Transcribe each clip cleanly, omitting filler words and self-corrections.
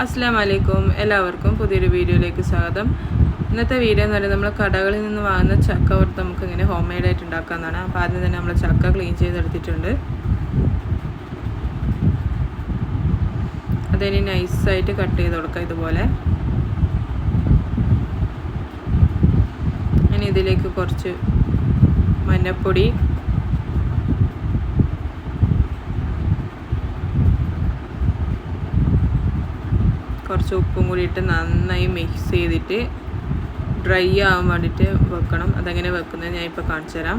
അസ്സലാമു അലൈക്കും, എല്ലാവർക്കും പുതിയൊരു വീഡിയോയിലേക്ക് സ്വാഗതം. ഇന്നത്തെ വീഡിയോ എന്ന് പറയുന്നത് നമ്മൾ കടകളിൽ നിന്ന് വാങ്ങുന്ന ചക്ക വറുത്ത് നമുക്ക് ഇങ്ങനെ ഹോം മെയ്ഡായിട്ട് ഉണ്ടാക്കാമെന്നാണ്. അപ്പോൾ ആദ്യം തന്നെ നമ്മൾ ചക്ക ക്ലീൻ ചെയ്തെടുത്തിട്ടുണ്ട്. അതിനി നൈസായിട്ട് കട്ട് ചെയ്ത് കൊടുക്കുക ഇതുപോലെ. ഇനി ഇതിലേക്ക് കുറച്ച് മഞ്ഞൾപ്പൊടി, കുറച്ച് ഉപ്പും കൂടി ഇട്ട് നന്നായി മിക്സ് ചെയ്തിട്ട് ഡ്രൈ ആവാൻ വേണ്ടിയിട്ട് വെക്കണം. അതെങ്ങനെ വെക്കുന്നത് ഞാൻ ഇപ്പോൾ കാണിച്ചു തരാം.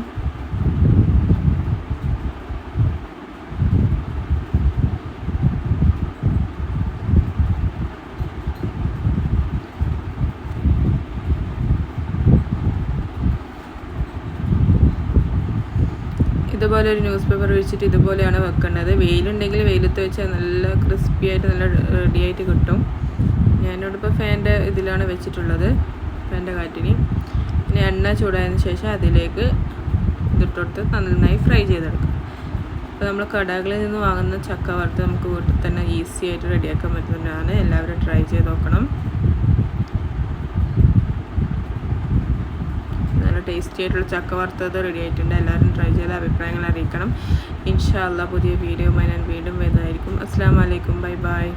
ഇതുപോലെ ഒരു ന്യൂസ് പേപ്പർ വെച്ചിട്ട് ഇതുപോലെയാണ് വെക്കേണ്ടത്. വെയിലുണ്ടെങ്കിൽ വെയിലത്ത് വെച്ചാൽ നല്ല ക്രിസ്പി ആയിട്ട് നല്ല റെഡി ആയിട്ട് കിട്ടും. ഞാനിവിടെ ഫാൻ്റെ ഇതിലാണ് വെച്ചിട്ടുള്ളത്, ഫാൻ്റെ കാറ്റിന്. ഇനി എണ്ണ ചൂടായതിന് ശേഷം അതിലേക്ക് ഇതിട്ടൊടുത്ത് നന്നായി ഫ്രൈ ചെയ്തെടുക്കും. അപ്പോൾ നമ്മൾ കടകളിൽ നിന്ന് വാങ്ങുന്ന ചക്ക വറുത്ത് നമുക്ക് വീട്ടിൽ തന്നെ ഈസി ആയിട്ട് റെഡിയാക്കാൻ പറ്റുന്നതാണ്. എല്ലാവരും ട്രൈ ചെയ്ത് നോക്കണം. നല്ല ടേസ്റ്റി ആയിട്ടുള്ള ചക്ക വറുത്തത് റെഡി ആയിട്ടുണ്ട്. എല്ലാവരും ട്രൈ ചെയ്ത് അഭിപ്രായങ്ങൾ അറിയിക്കണം. ഇൻഷാ അല്ലാഹ് പുതിയ വീഡിയോയുമായി ഞാൻ വീണ്ടും വരുന്നതായിരിക്കും. അസ്സലാമു അലൈക്കും, ബൈ ബൈ.